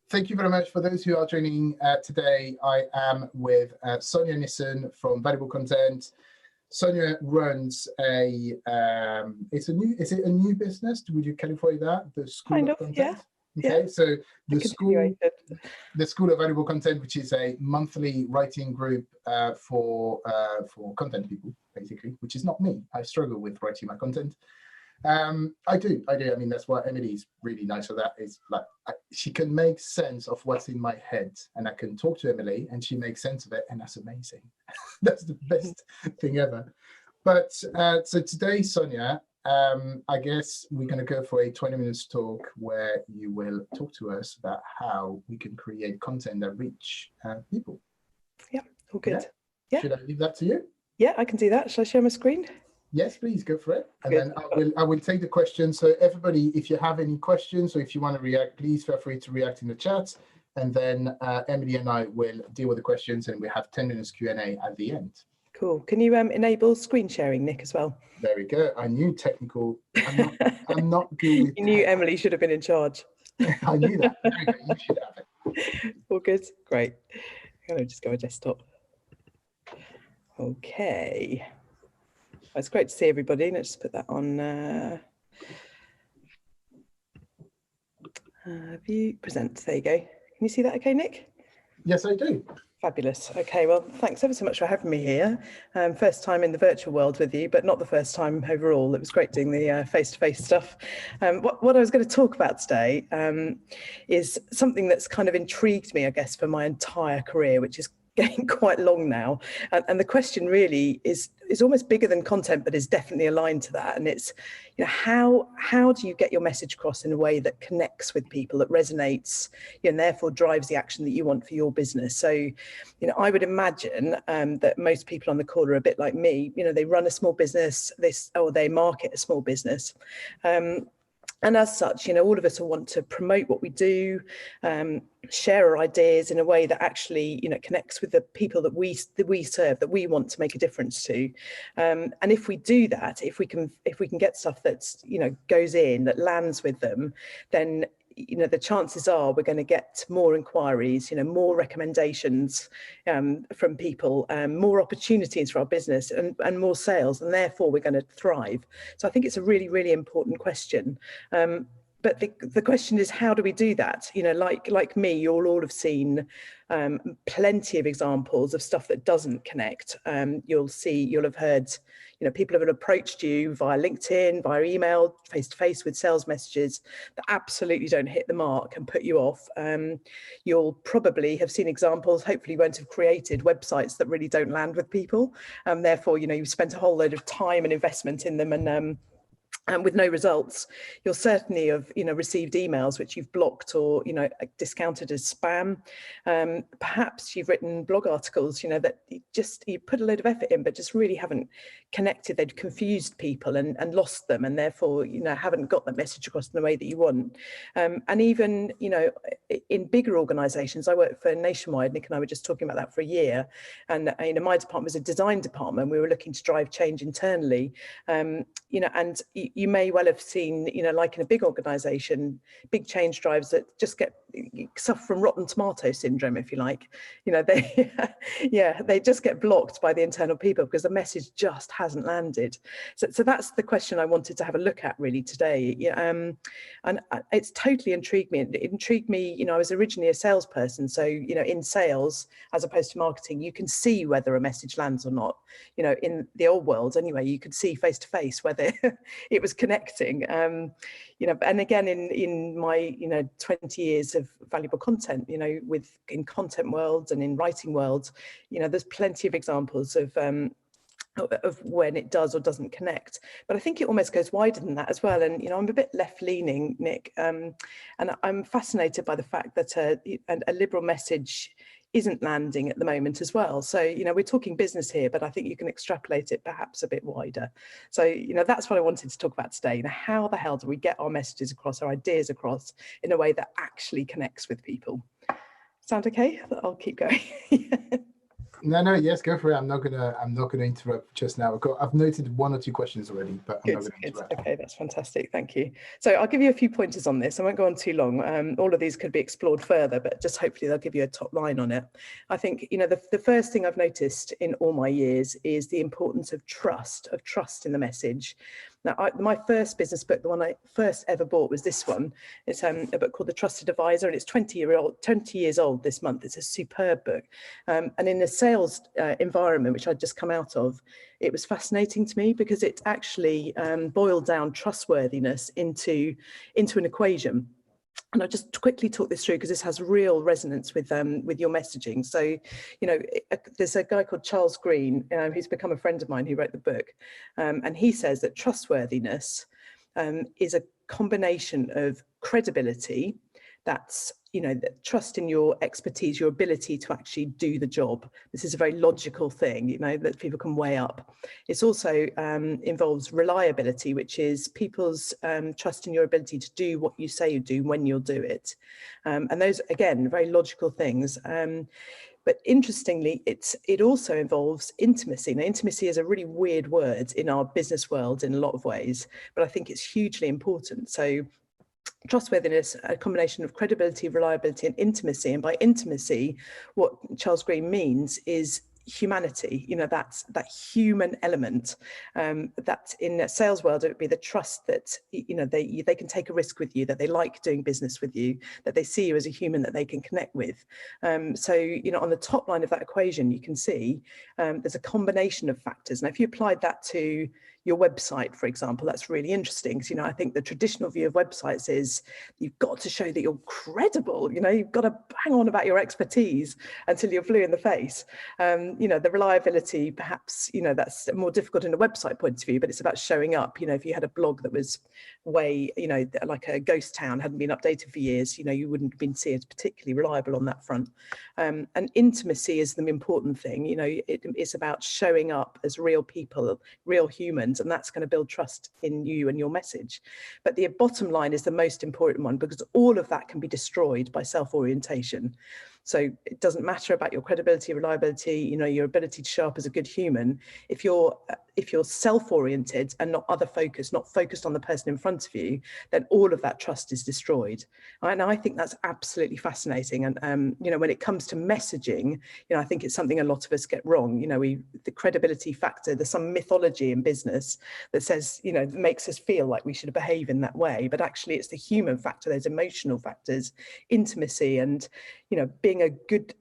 thank you very much for those who are joining today. I am with Sonja Nisson from Valuable Content. Sonja runs is it a new business? Would you qualify that? The School of Content? Yeah. Okay, so the School of Valuable Content, which is a monthly writing group for content people, basically, which is not me. I struggle with writing my content. I do. I mean, that's why Emily's really nice for that. Is like she can make sense of what's in my head, and I can talk to Emily, and she makes sense of it, and that's amazing. That's the best thing ever. But so today, Sonja, I guess we're going to go for a 20 minutes talk where you will talk to us about how we can create content that reach people. Yeah, all good. Yeah? Should I leave that to you? Yeah, I can do that. Shall I share my screen? Yes, please go for it. And then I will take the questions. So everybody, if you have any questions or if you want to react, please feel free to react in the chat. And then Emily and I will deal with the questions, and we have 10 minutes Q&A at the end. Cool. Can you enable screen sharing, Nick, as well? There we go. I knew technical. I'm not good with You knew Emily should have been in charge. I knew that. There we go. You should have it. All good. Great. I'm going to just go to desktop. Okay. It's great to see everybody. Let's just put that on view, present. There you go. Can you see that okay, Nick? Yes, I do. Fabulous. Okay, well, thanks ever so much for having me here. First time in the virtual world with you, but not the first time overall. It was great doing the face-to-face stuff. What I was going to talk about today is something that's kind of intrigued me, I guess, for my entire career, which is getting quite long now. And the question really is almost bigger than content, but is definitely aligned to that. And it's, you know, how do you get your message across in a way that connects with people, that resonates, you know, and therefore drives the action that you want for your business? So, you know, I would imagine that most people on the call are a bit like me. You know, they run a small business, they market a small business. And as such, you know, all of us will want to promote what we do, share our ideas in a way that actually, you know, connects with the people that we serve, that we want to make a difference to. And if we do that, if we can get stuff that's, you know, goes in, that lands with them, then, you know, the chances are we're going to get more inquiries, you know, more recommendations from people, more opportunities for our business, and more sales, and therefore we're going to thrive. So I think it's a really, really important question. But the question is, how do we do that? You know, like me, you'll all have seen plenty of examples of stuff that doesn't connect. You'll have heard, you know, people have approached you via LinkedIn, via email, face-to-face with sales messages that absolutely don't hit the mark and put you off. You'll probably have seen examples, hopefully you won't have created websites that really don't land with people. Therefore, you know, you've spent a whole load of time and investment in them, and with no results. You'll certainly have, you know, received emails which you've blocked or, you know, discounted as spam. Perhaps you've written blog articles, you know, that you put a load of effort in, but just really haven't connected. They've confused people and lost them, and therefore, you know, haven't got that message across in the way that you want. And even, you know, in bigger organisations, I work for Nationwide. Nick and I were just talking about that for a year, and you know, my department was a design department. We were looking to drive change internally, you know, and you may well have seen, you know, like in a big organisation, big change drives that just suffer from rotten tomato syndrome, if you like. You know, they just get blocked by the internal people because the message just hasn't landed. So that's the question I wanted to have a look at really today. And it's totally intrigued me. It intrigued me, you know, I was originally a salesperson. So, you know, in sales, as opposed to marketing, you can see whether a message lands or not. You know, in the old world anyway, you could see face to face whether it was connecting. You know, and again, in my, you know, 20 years of valuable content, you know, in content worlds and in writing worlds, you know, there's plenty of examples of when it does or doesn't connect. But I think it almost goes wider than that as well. And, you know, I'm a bit left-leaning, Nick, and I'm fascinated by the fact that a liberal message isn't landing at the moment as well. So, you know, we're talking business here, but I think you can extrapolate it perhaps a bit wider. So, you know, that's what I wanted to talk about today. You know, how the hell do we get our messages across, our ideas across in a way that actually connects with people? Sound okay? I'll keep going. No, yes, go for it. I'm not gonna interrupt just now. I've noted 1 or 2 questions already, but I'm not gonna interrupt. Okay, that's fantastic. Thank you. So I'll give you a few pointers on this. I won't go on too long. All of these could be explored further, but just hopefully they'll give you a top line on it. I think, the first thing I've noticed in all my years is the importance of trust in the message. Now, my first business book, the one I first ever bought, was this one. It's a book called The Trusted Advisor, and it's 20 years old this month. It's a superb book. And in the sales environment, which I'd just come out of, it was fascinating to me because it actually boiled down trustworthiness into an equation. And I'll just quickly talk this through because this has real resonance with your messaging. So, there's a guy called Charles Green, who's become a friend of mine, who wrote the book. And he says that trustworthiness is a combination of credibility, that's, trust in your expertise, your ability to actually do the job. This is a very logical thing, that people can weigh up. It's also involves reliability, which is people's trust in your ability to do what you say you do when you'll do it. And those, again, very logical things. But interestingly, it also involves intimacy. Now, intimacy is a really weird word in our business world in a lot of ways, but I think it's hugely important. So trustworthiness, a combination of credibility, reliability, and intimacy. And by intimacy, what Charles Green means is humanity, that's that human element, that in a sales world, it would be the trust that, they can take a risk with you, that they like doing business with you, that they see you as a human that they can connect with. So, on the top line of that equation, you can see there's a combination of factors. Now, if you applied that to your website, for example, that's really interesting. Because, I think the traditional view of websites is you've got to show that you're credible. You've got to bang on about your expertise until you're blue in the face. The reliability, perhaps, that's more difficult in a website point of view, but it's about showing up. If you had a blog that was way, like a ghost town, hadn't been updated for years, you wouldn't have been seen as particularly reliable on that front. And intimacy is the important thing. It's about showing up as real people, real humans, and that's going to build trust in you and your message. But the bottom line is the most important one, because all of that can be destroyed by self-orientation. So it doesn't matter about your credibility, reliability, your ability to show up as a good human. If you're self-oriented and not other focused, not focused on the person in front of you, then all of that trust is destroyed. And I think that's absolutely fascinating. And when it comes to messaging, I think it's something a lot of us get wrong. The credibility factor, there's some mythology in business that says, makes us feel like we should behave in that way. But actually, it's the human factor, those emotional factors, intimacy, and being a good,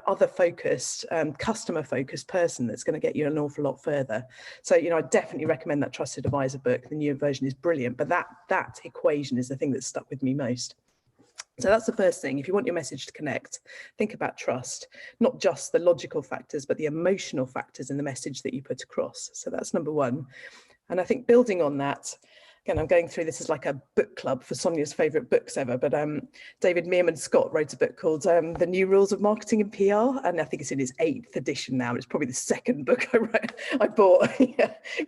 other focused, customer focused person that's going to get you an awful lot further. So, I definitely recommend that Trusted Advisor book. The new version is brilliant, but that equation is the thing that stuck with me most. So that's the first thing. If you want your message to connect, think about trust, not just the logical factors, but the emotional factors in the message that you put across. So that's number one. And I think building on that, again, I'm going through this as like a book club for Sonja's favourite books ever, but David Meerman Scott wrote a book called The New Rules of Marketing and PR, and I think it's in his 8th edition now. It's probably the second book I bought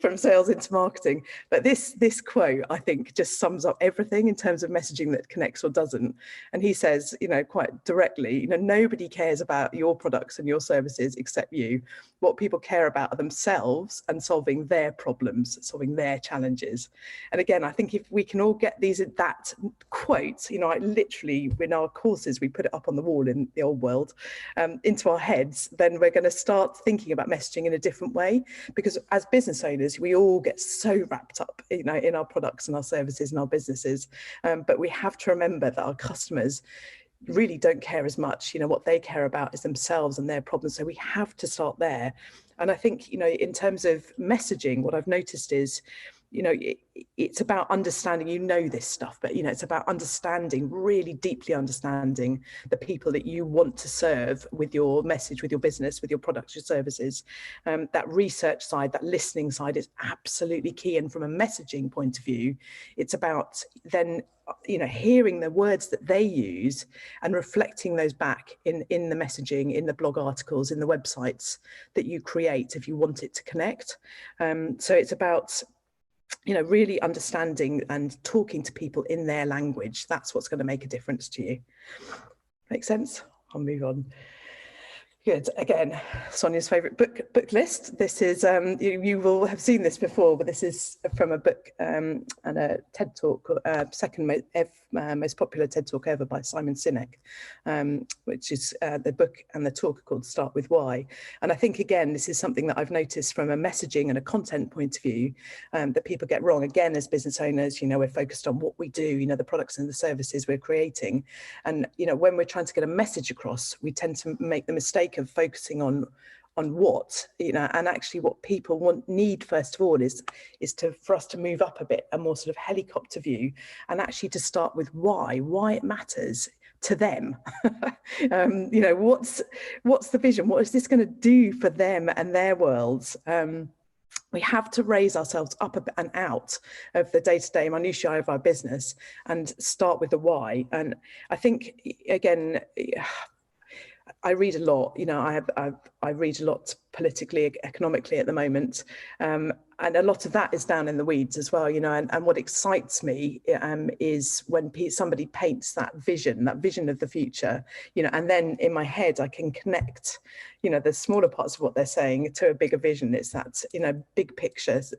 from sales into marketing. But this quote, I think, just sums up everything in terms of messaging that connects or doesn't. And he says, quite directly, nobody cares about your products and your services except you. What people care about are themselves and solving their problems, solving their challenges. And again, I think if we can all get that quote, I literally, in our courses, we put it up on the wall in the old world, into our heads, then we're going to start thinking about messaging in a different way. Because as business owners, we all get so wrapped up, in our products and our services and our businesses. But we have to remember that our customers really don't care as much. What they care about is themselves and their problems. So we have to start there. And I think, in terms of messaging, what I've noticed is, it's about understanding, this stuff, but, it's about understanding, really deeply understanding the people that you want to serve with your message, with your business, with your products, your services. That research side, that listening side is absolutely key. And from a messaging point of view, it's about then, hearing the words that they use and reflecting those back in the messaging, in the blog articles, in the websites that you create if you want it to connect. So it's about, really understanding and talking to people in their language. That's what's going to make a difference to you. Make sense? I'll move on. Good. Again, Sonja's favourite book list. This is you will have seen this before, but this is from a book and a TED talk, second most popular TED talk ever by Simon Sinek, which is the book and the talk called "Start with Why." And I think again, this is something that I've noticed from a messaging and a content point of view that people get wrong. Again, as business owners, we're focused on what we do, the products and the services we're creating, and when we're trying to get a message across, we tend to make the mistake of focusing on what and actually what people need first of all is for us to move up a bit, a more sort of helicopter view, and actually to start with why it matters to them. What's the vision? What is this going to do for them and their worlds? We have to raise ourselves up and out of the day-to-day minutiae of our business and start with the why. And I think again, I read a lot, I read a lot politically, economically at the moment. And a lot of that is down in the weeds as well, and what excites me is when somebody paints that vision of the future, and then in my head, I can connect, the smaller parts of what they're saying to a bigger vision. It's that, big pictures,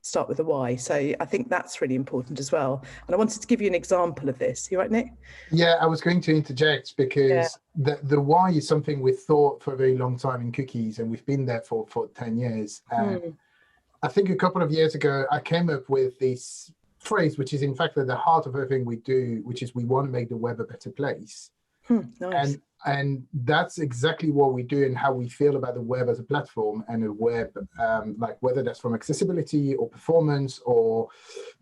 start with the why. So I think that's really important as well. And I wanted to give you an example of this. You right, Nick? Yeah, I was going to interject because the why is something we've thought for a very long time in Cookies, and we've been there for 10 years. I think a couple of years ago, I came up with this phrase, which is in fact at the heart of everything we do, which is we want to make the web a better place. Nice. And that's exactly what we do and how we feel about the web as a platform and a web, like whether that's from accessibility or performance or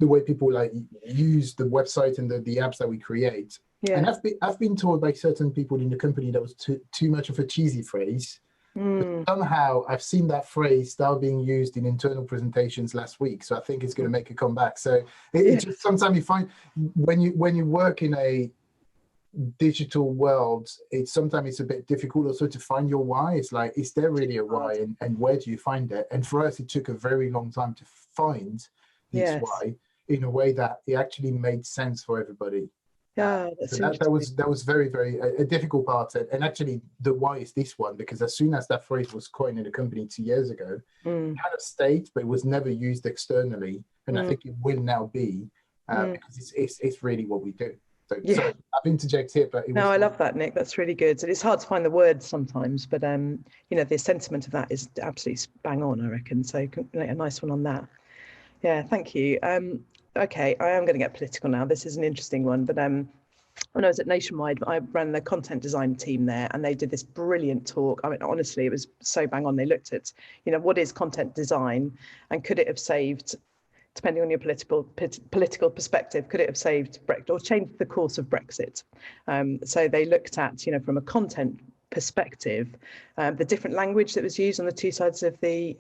the way people like use the website and the apps that we create. Yeah. And I've been told by certain people in the company that was too much of a cheesy phrase. But somehow I've seen that phrase start being used in internal presentations last week. So I think it's going to make a comeback. So it just sometimes you find when you work in a digital world, sometimes it's a bit difficult also to find your why. It's like, is there really a why, and where do you find it? And for us, it took a very long time to find this why in a way that it actually made sense for everybody. Yeah, so that was very, very a difficult part. And actually the why is this one, because as soon as that phrase was coined in the company 2 years ago, it kind of stayed, but it was never used externally. And I think it will now be because it's really what we do. So sorry, I've interjected here, but I love that, Nick. That's really good. It's hard to find the words sometimes, but the sentiment of that is absolutely bang on, I reckon. So a nice one on that. Yeah, thank you. Okay, I am going to get political now. This is an interesting one, but when I was at Nationwide, I ran the content design team there, and they did this brilliant talk. I mean, honestly, it was so bang on. They looked at, what is content design, and could it have saved, depending on your political perspective, could it have saved Brexit or changed the course of Brexit? So they looked at, from a content perspective, the different language that was used on the two sides of the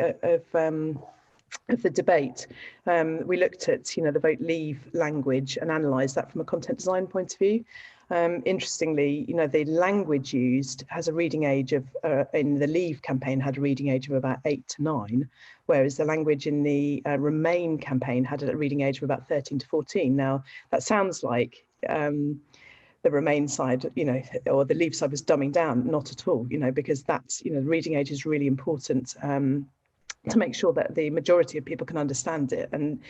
debate. We looked at, the vote leave language and analysed that from a content design point of view. Interestingly, the language used has a reading age of, in the Leave campaign, had a reading age of about 8 to 9, whereas the language in the Remain campaign had a reading age of about 13 to 14. Now, that sounds like the Remain side, or the Leave side was dumbing down. Not at all, because that's, the reading age is really important to make sure that the majority of people can understand it. And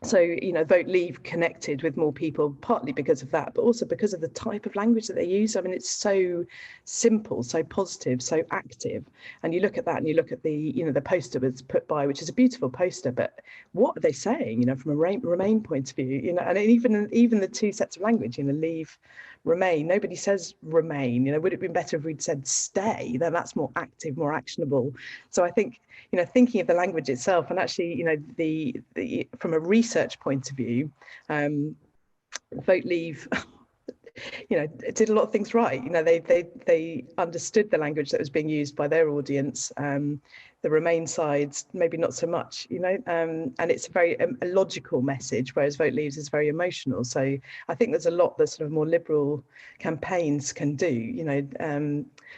so, Vote Leave connected with more people, partly because of that, but also because of the type of language that they use. I mean, it's so simple, so positive, so active. And you look at that and you look at the, the poster was put by, which is a beautiful poster, but what are they saying, from a Remain point of view, and even the two sets of language, Leave, Remain, nobody says Remain, would it have been better if we'd said stay? Then that's more active, more actionable. So I think, thinking of the language itself, and actually, the from a research point of view, Vote Leave, did a lot of things right. They understood the language that was being used by their audience. The Remain sides, maybe not so much, and it's a very a logical message, whereas Vote Leaves is very emotional. So I think there's a lot that sort of more liberal campaigns can do,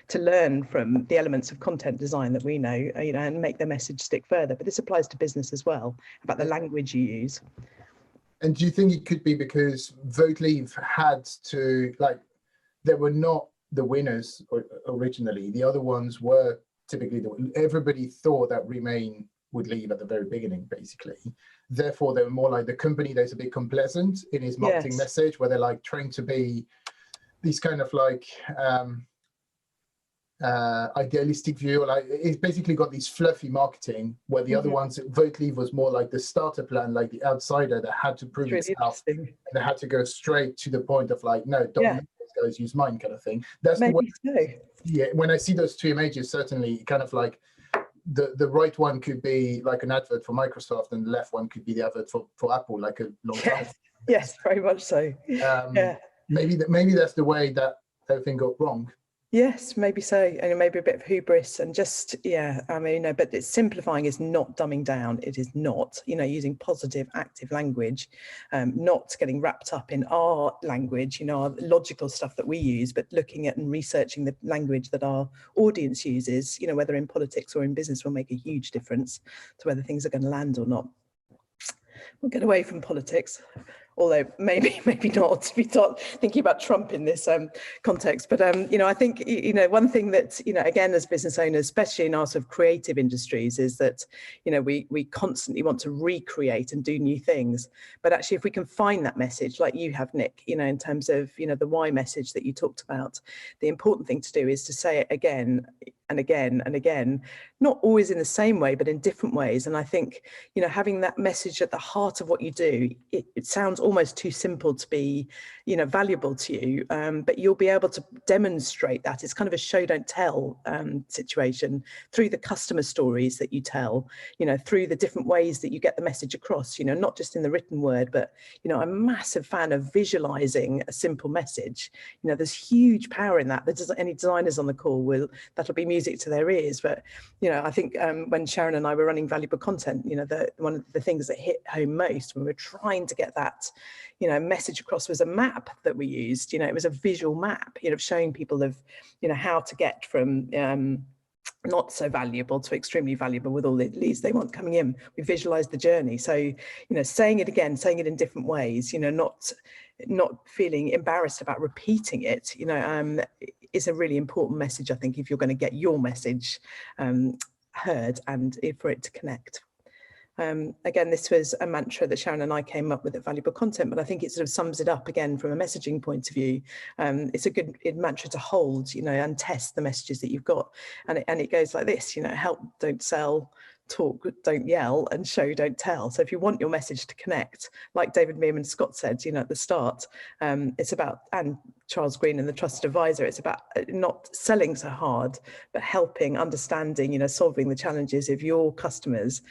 to learn from the elements of content design that we know, and make their message stick further. But this applies to business as well, about the language you use. And do you think it could be because Vote Leave had to, there were not the winners originally. The other ones were typically everybody thought that Remain would leave at the very beginning, basically. Therefore, they were more like the company that's a bit complacent in his marketing message, where they're like trying to be these kind of like idealistic view. Like it's basically got these fluffy marketing, where the other ones, Vote Leave was more like the starter plan, like the outsider that had to prove itself, and they had to go straight to the point of like, no, don't use those guys, use mine, kind of thing. That's the way. Yeah, when I see those two images, certainly kind of like the right one could be like an advert for Microsoft, and the left one could be the advert for Apple, like a long time. Yes, very much so. Maybe that's the way that everything got wrong. Yes, maybe so, and maybe a bit of hubris, and just I mean, but it's simplifying is not dumbing down. It is not, using positive, active language, not getting wrapped up in our language, our logical stuff that we use, but looking at and researching the language that our audience uses, whether in politics or in business, will make a huge difference to whether things are going to land or not. We'll get away from politics, although maybe not, if we start thinking about Trump in this context. But, I think, one thing that, again, as business owners, especially in our sort of creative industries, is that, we constantly want to recreate and do new things. But actually, if we can find that message, like you have, Nick, in terms of, the why message that you talked about, the important thing to do is to say it again and again and again, not always in the same way, but in different ways. And I think, having that message at the heart of what you do, it sounds almost too simple to be, valuable to you, but you'll be able to demonstrate that. It's kind of a show, don't tell situation through the customer stories that you tell, through the different ways that you get the message across, not just in the written word, but, I'm a massive fan of visualizing a simple message. There's huge power in that. There's any designers on the call that'll be music to their ears. But, I think when Sharon and I were running valuable content, one of the things that hit home most when we were trying to get that, message across was a map that we used. It was a visual map, showing people of, how to get from not so valuable to extremely valuable with all the leads they want coming in. We visualize the journey. So, saying it again, saying it in different ways, not feeling embarrassed about repeating it, is a really important message, I think, if you're going to get your message heard and for it to connect. Again, this was a mantra that Sharon and I came up with at Valuable Content, but I think it sort of sums it up again from a messaging point of view. It's a good mantra to hold, and test the messages that you've got. And it goes like this, help, don't sell, talk, don't yell, and show, don't tell. So if you want your message to connect, like David Meerman Scott said, at the start, it's about, and Charles Green and the Trusted Advisor, it's about not selling so hard, but helping, understanding, solving the challenges of your customers,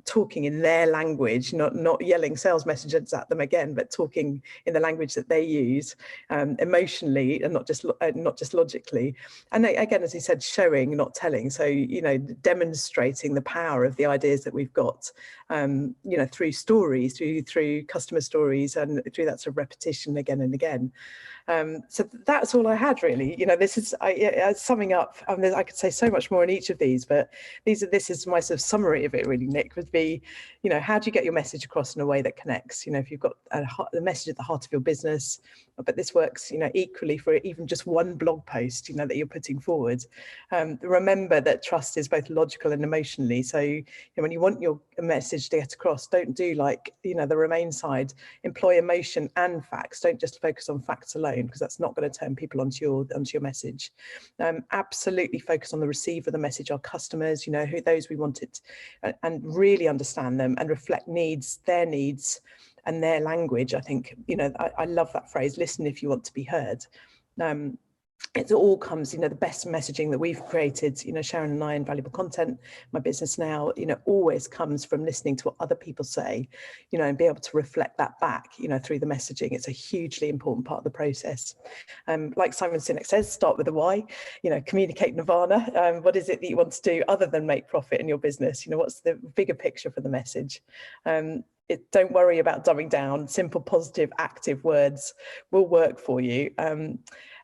talking in their language, not yelling sales messages at them again, but talking in the language that they use, emotionally and not just logically. And again, as he said, showing, not telling. So, demonstrating the power of the ideas that we've got, through stories, through customer stories, and through that sort of repetition again and again. So that's all I had, really. This is summing up. I could say so much more in each of these, but this is my sort of summary of it, really, Nick, would be, how do you get your message across in a way that connects? If you've got the message at the heart of your business, but this works, equally for even just one blog post, that you're putting forward. Remember that trust is both logical and emotionally. So when you want your message to get across, don't do like, the Remain side, employ emotion and facts. Don't just focus on facts alone, because that's not going to turn people onto your message. Absolutely focus on the receiver of the message, our customers, who those we want it, and really understand them and reflect their needs and their language. I think, I love that phrase, listen if you want to be heard. It all comes, the best messaging that we've created, Sharon and I in Valuable Content, my business now, always comes from listening to what other people say, and be able to reflect that back, through the messaging. It's a hugely important part of the process. Like Simon Sinek says, start with the why, communicate nirvana. What is it that you want to do other than make profit in your business? What's the bigger picture for the message? Don't worry about dumbing down. Simple, positive, active words will work for you.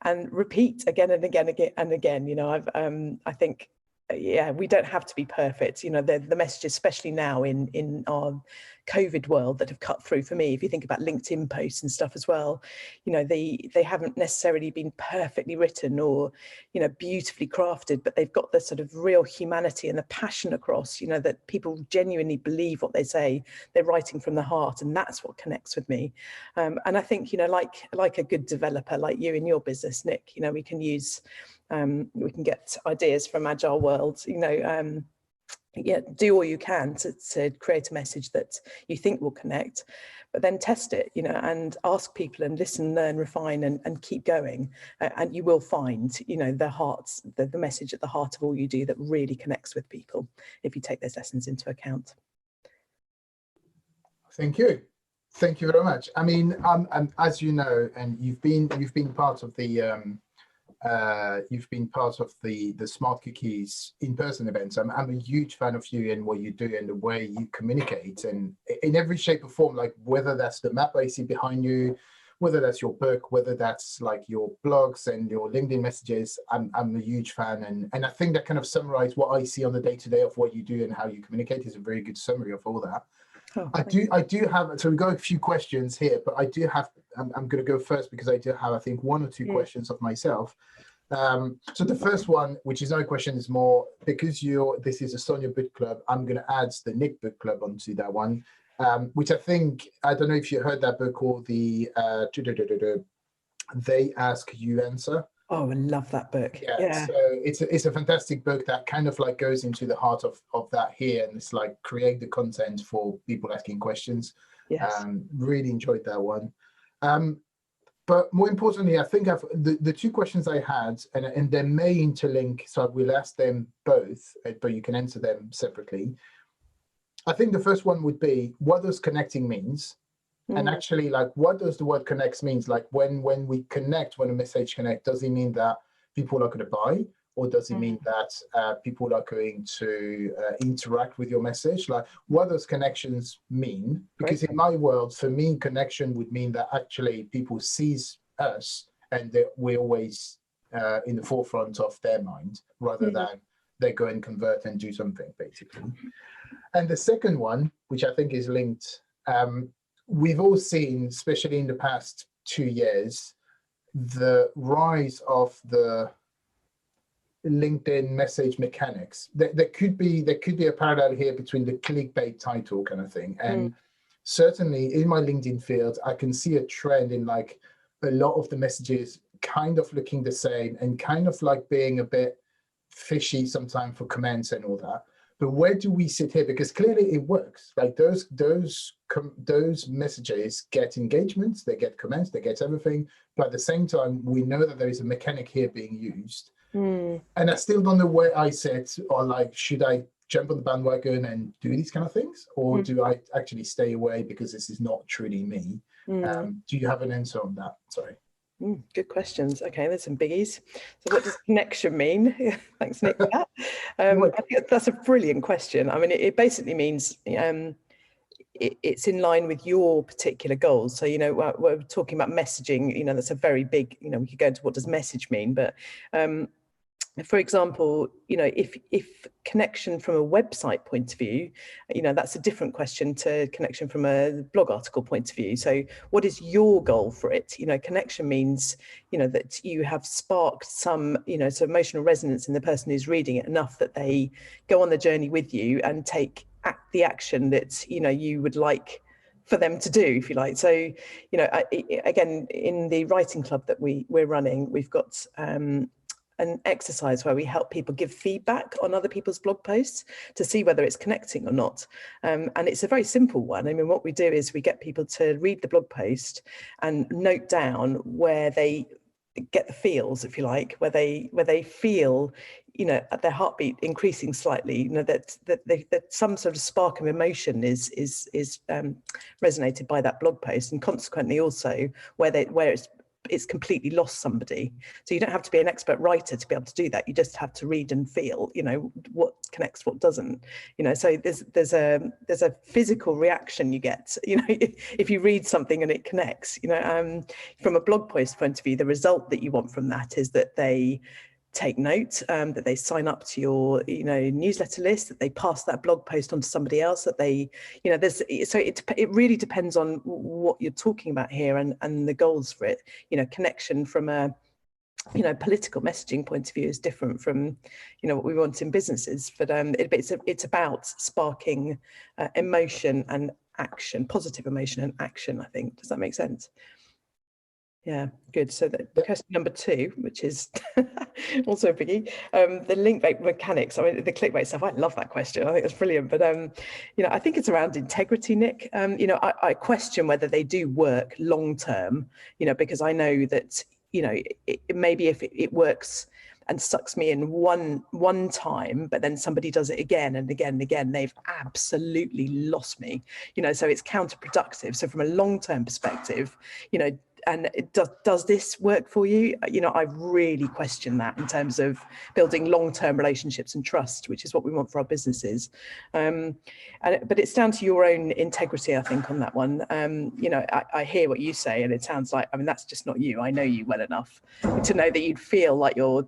And repeat again and again and again. I think, we don't have to be perfect. The messages, especially now in our COVID world that have cut through for me. If you think about LinkedIn posts and stuff as well, you know, they haven't necessarily been perfectly written or, you know, beautifully crafted, but they've got the sort of real humanity and the passion across, you know, that people genuinely believe what they say. They're writing from the heart, and that's what connects with me. And I think, you know, like a good developer like you in your business, Nick, you know, we can use, we can get ideas from agile worlds, you know, yeah, do all you can to create a message that you think will connect, but then test it, you know, and ask people and listen, learn, refine, and keep going. And you will find, you know, the message at the heart of all you do that really connects with people if you take those lessons into account. Thank you. Thank you very much. I mean, as you know, and you've been part of the the Smart Cookies in-person events. I'm a huge fan of you and what you do and the way you communicate, and in every shape or form, like whether that's the map I see behind you, whether that's your book, whether that's like your blogs and your LinkedIn messages. I'm a huge fan, and I think that kind of summarizes what I see on the day-to-day of what you do and how you communicate is a very good summary of all that. Oh, I do have, so we've got a few questions here, but I do have, I'm going to go first because I do have, I think, one or two questions of myself. So the first one, which is no question, is more because this is a Sonja book club, I'm going to add the Nick book club onto that one, which I think, I don't know if you heard that book called the They Ask You Answer. Oh, I love that book. Yeah. So it's a fantastic book that kind of like goes into the heart of that here, and it's like create the content for people asking questions. Yes. Really enjoyed that one. But more importantly, I think the two questions I had, and they may interlink, so I will ask them both, but you can answer them separately. I think the first one would be, what does connecting means? And actually, like, what does the word connects means? Like, when we connect, when a message connect, does it mean that people are going to buy, or does it mean that people are going to interact with your message? Like, what does connections mean? Because in my world, for me, connection would mean that actually people sees us and that we're always in the forefront of their mind, rather than they go and convert and do something, basically. And the second one, which I think is linked, we've all seen, especially in the past 2 years, the rise of the LinkedIn message mechanics. There could be a parallel here between the clickbait title kind of thing, and certainly in my LinkedIn field, I can see a trend in like a lot of the messages kind of looking the same and kind of like being a bit fishy sometimes for comments and all that. But where do we sit here? Because clearly it works. Like those messages get engagements, they get comments, they get everything. But at the same time, we know that there is a mechanic here being used. And I still don't know where I sit, or like, should I jump on the bandwagon and do these kind of things? Or do I actually stay away because this is not truly me? Do you have an answer on that? Sorry. Good questions. Okay, there's some biggies. So what does connection mean? Thanks, Nick, for that. I think that's a brilliant question. I mean, it basically means it's in line with your particular goals. So, you know, we're talking about messaging, you know, that's a very big, you know, we could go into what does message mean, but for example, you know, if connection from a website point of view, you know, that's a different question to connection from a blog article point of view. So what is your goal for it? You know, connection means, you know, that you have sparked some, you know, so emotional resonance in the person who's reading it enough that they go on the journey with you and take the action that, you know, you would like for them to do, if you like. So, you know, again, in the writing club that we're running, we've got an exercise where we help people give feedback on other people's blog posts to see whether it's connecting or not. And it's a very simple one. I mean, what we do is we get people to read the blog post and note down where they get the feels, if you like, where they feel, you know, their heartbeat increasing slightly, you know, that some sort of spark of emotion is resonated by that blog post, and consequently also where it's completely lost somebody. So you don't have to be an expert writer to be able to do that. You just have to read and feel, you know, what connects, what doesn't, you know. So there's a physical reaction you get, you know, if you read something and it connects, you know. From a blog post point of view, the result that you want from that is that they take note, that they sign up to your, newsletter list, that they pass that blog post on to somebody else, that they, it really depends on what you're talking about here and the goals for it. Connection from a political messaging point of view is different from, what we want in businesses. But it's about sparking emotion and action, positive emotion and action, I think. Does that make sense? Yeah, good. So question number 2, which is also a biggie, the link mechanics. I mean, the clickbait stuff, I love that question. I think it's brilliant. But, I think it's around integrity, Nick. I question whether they do work long term, because I know that, maybe if it works and sucks me in one time, but then somebody does it again and again and again, they've absolutely lost me, so it's counterproductive. So from a long-term perspective, and does this work for you? I really question that in terms of building long-term relationships and trust, which is what we want for our businesses. But it's down to your own integrity, I think, on that one. I hear what you say, and it sounds like, that's just not you. I know you well enough to know that you'd feel like you're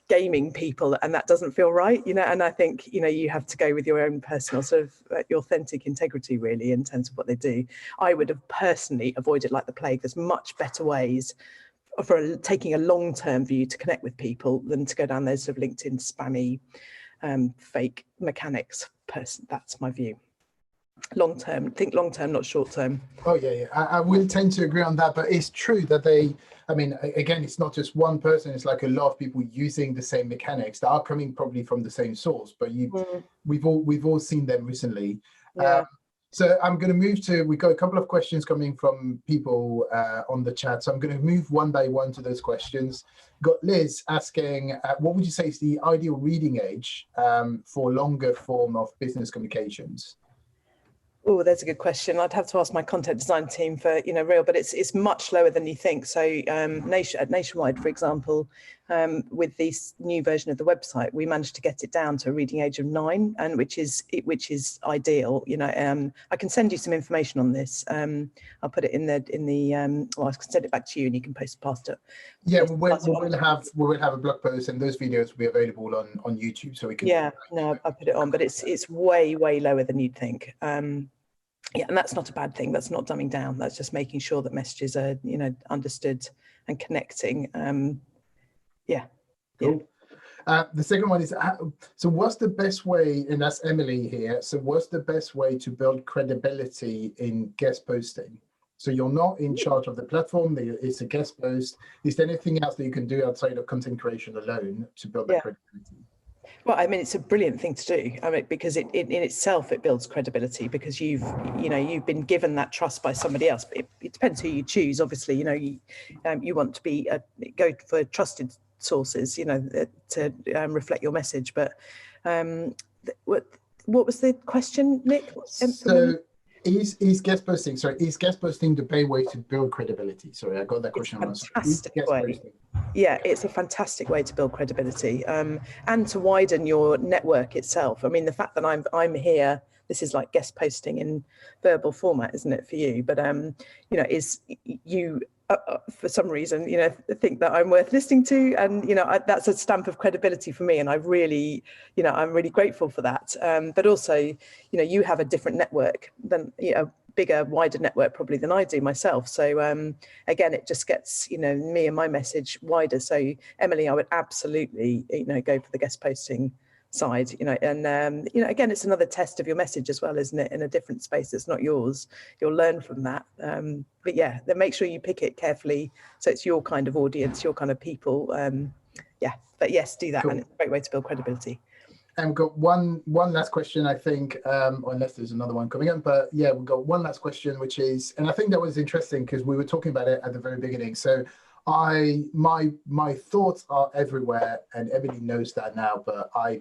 gaming people, and that doesn't feel right. And I think you have to go with your own personal sort of your authentic integrity, really, in terms of what they do. I would have personally avoided like the plague. There's much better ways for taking a long-term view to connect with people than to go down those sort of LinkedIn spammy, fake mechanics. That's my view. Long-term, think long-term, not short-term. Oh yeah. I will tend to agree on that, but it's true that again, it's not just one person, it's like a lot of people using the same mechanics that are coming probably from the same source, but we've all seen them recently. Yeah. So I'm going to move to, we've got a couple of questions coming from people on the chat. So I'm going to move one by one to those questions. Got Liz asking, what would you say is the ideal reading age for longer form of business communications? Oh, that's a good question. I'd have to ask my content design team for, real, but it's much lower than you think. So at Nationwide, for example, with this new version of the website, we managed to get it down to a reading age of 9, and which is ideal. I can send you some information on this. I'll put it in the well, I can send it back to you, and you can past it. Yeah, we will have a blog post, and those videos will be available on YouTube, so we can. Yeah, no, I put it on, but it's way lower than you'd think. Yeah, and that's not a bad thing. That's not dumbing down. That's just making sure that messages are, understood and connecting. Yeah. Cool. Yeah. The second one is, so what's the best way, and that's Emily here, so what's the best way to build credibility in guest posting? So you're not in charge of the platform, it's a guest post. Is there anything else that you can do outside of content creation alone to build that credibility? Well, it's a brilliant thing to do. Because it in itself, it builds credibility, because you've been given that trust by somebody else. But it depends who you choose. Obviously, you want to be go for trusted sources, to reflect your message. But what was the question, Nick? So is guest posting the best way to build credibility? Sorry, I got that question wrong. Fantastic way. Yeah, it's a fantastic way to build credibility, and to widen your network itself. The fact that I'm here, this is like guest posting in verbal format, isn't it, for you? But is you for some reason think that I'm worth listening to, and that's a stamp of credibility for me, and I really I'm really grateful for that. But also you have a different network than bigger, wider network probably than I do myself. So again, it just gets me and my message wider. So Emily, I would absolutely go for the guest posting side, and again, it's another test of your message as well, isn't it? In a different space that's not yours, you'll learn from that. But yeah, then make sure you pick it carefully so it's your kind of audience, your kind of people. But yes, do that. Cool. And it's a great way to build credibility. And we've got one last question, I think, or unless there's another one coming up. But yeah, we've got one last question, which is, and I think that was interesting because we were talking about it at the very beginning. So my thoughts are everywhere, and Emily knows that now, but I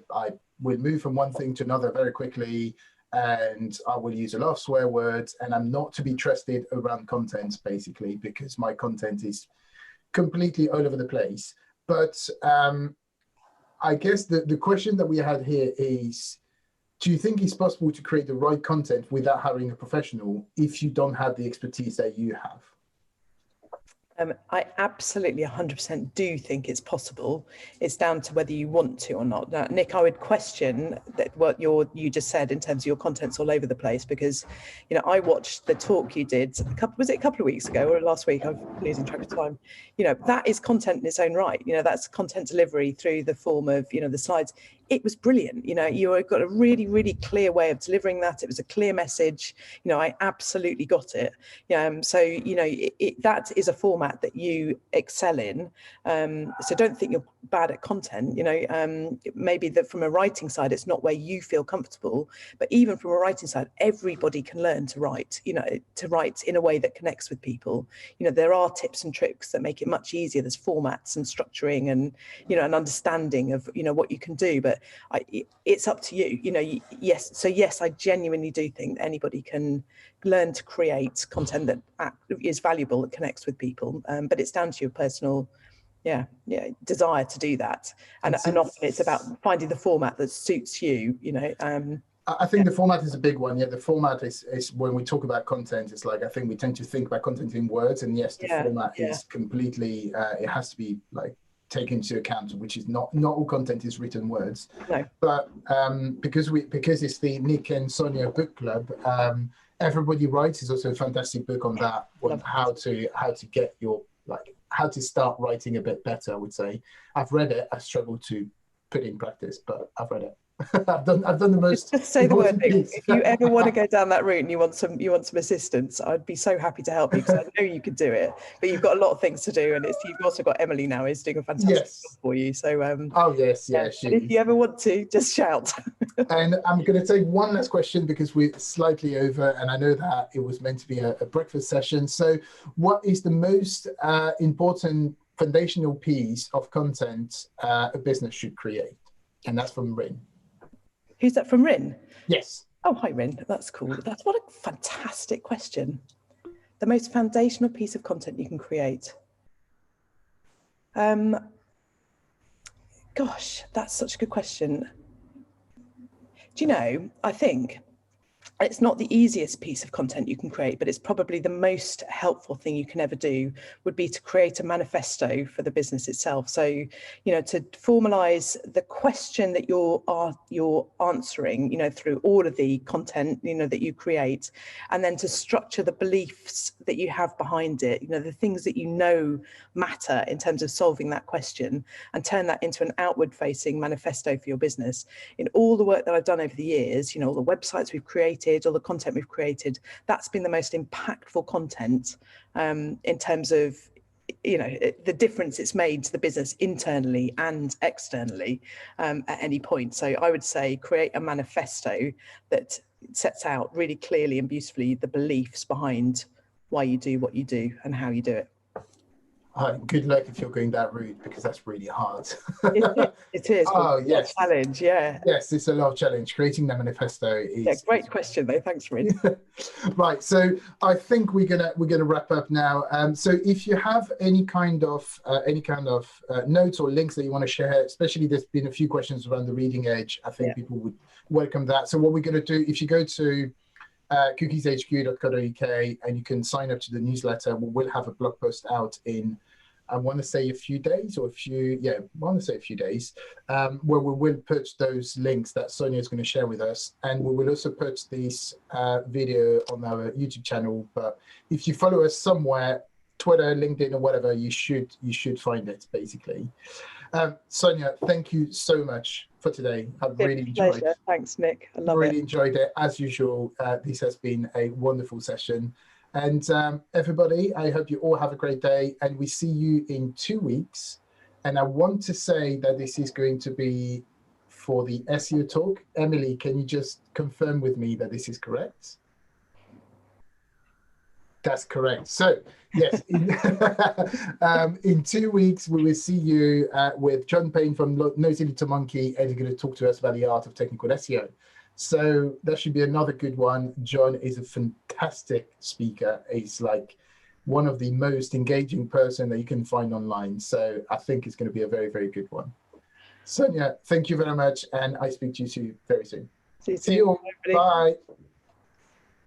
will move from one thing to another very quickly, and I will use a lot of swear words, and I'm not to be trusted around content, basically, because my content is completely all over the place. But I guess the question that we had here is, do you think it's possible to create the right content without hiring a professional if you don't have the expertise that you have? I absolutely 100% do think it's possible. It's down to whether you want to or not. Now, Nick, I would question that what you just said in terms of your content's all over the place, because, you know, I watched the talk you did was it a couple of weeks ago or last week? I'm losing track of time. You know, that is content in its own right. You know, that's content delivery through the form of, you know, the slides. It was brilliant. You know, you got a really, really clear way of delivering that. It was a clear message. You know, I absolutely got it. So, you know, that is a format that you excel in. So don't think you're bad at content. You know, maybe that from a writing side, it's not where you feel comfortable, but even from a writing side, everybody can learn to write, you know, to write in a way that connects with people. You know, there are tips and tricks that make it much easier. There's formats and structuring and, you know, an understanding of, you know, what you can do, but it's up to you, you know. Yes. So yes, I genuinely do think that anybody can learn to create content that is valuable, that connects with people, but it's down to your personal desire to do that, and often it's about finding the format that suits you, you know. I think the format is a big one. Yeah, the format is when we talk about content, it's like, I think we tend to think about content in words, and yes, the format is completely it has to be like taken into account, which is not all content is written words. No. But because it's the Nick and Sonja book club, Everybody Writes is also a fantastic book on that, on how to get your, like, how to start writing a bit better, I would say. I've read it. I struggle to put it in practice, but I've read it. I've done the most. Just say the word. If you ever want to go down that route and you want some assistance, I'd be so happy to help you, because I know you could do it. But you've got a lot of things to do, and you've also got Emily now, who's doing a fantastic job for you. So oh yes, yeah. If you ever want to, just shout. And I'm going to take one last question because we're slightly over, and I know that it was meant to be a breakfast session. So, what is the most important foundational piece of content a business should create? And that's from Rin. Who's that, from Rin? Yes. Oh, hi, Rin. That's cool. That's what a fantastic question. The most foundational piece of content you can create. Gosh, that's such a good question. Do you know, I think it's not the easiest piece of content you can create, but it's probably the most helpful thing you can ever do would be to create a manifesto for the business itself. So, you know, to formalize the question that you're answering, you know, through all of the content, you know, that you create, and then to structure the beliefs that you have behind it, you know, the things that you know matter in terms of solving that question, and turn that into an outward facing manifesto for your business. In all the work that I've done over the years, you know, all the websites we've created, all the content we've created, that's been the most impactful content in terms of, you know, the difference it's made to the business internally and externally at any point. So I would say create a manifesto that sets out really clearly and beautifully the beliefs behind why you do what you do and how you do it. Good luck if you're going that route, because that's really hard. It is. Oh, yes. Challenge, yeah. Yes, it's a lot of challenge. Creating the manifesto is. Great question, though. Thanks, Rin. Right. So I think we're gonna wrap up now. So if you have any kind of notes or links that you want to share, especially there's been a few questions around the reading edge, I think people would welcome that. So what we're going to do, if you go to cookieshq.co.uk and you can sign up to the newsletter, we'll have a blog post out in, I want to say a few days, where we will put those links that Sonja is going to share with us, and we will also put this video on our YouTube channel. But if you follow us somewhere, Twitter, LinkedIn, or whatever, you should find it, basically. Sonja, thank you so much for today. I've really enjoyed it. Thanks, Nick. I love it. Really enjoyed it. As usual, this has been a wonderful session. And everybody, I hope you all have a great day, and we see you in 2 weeks. And I want to say that this is going to be for the SEO talk. Emily, can you just confirm with me that this is correct? That's correct. So yes, in 2 weeks, we will see you with John Payne from Nosy Little Monkey, and he's going to talk to us about the art of technical SEO. So that should be another good one. John is a fantastic speaker. He's like one of the most engaging person that you can find online. So I think it's going to be a very, very good one. Sonja, thank you very much. And I speak to you very soon. See you soon. Bye.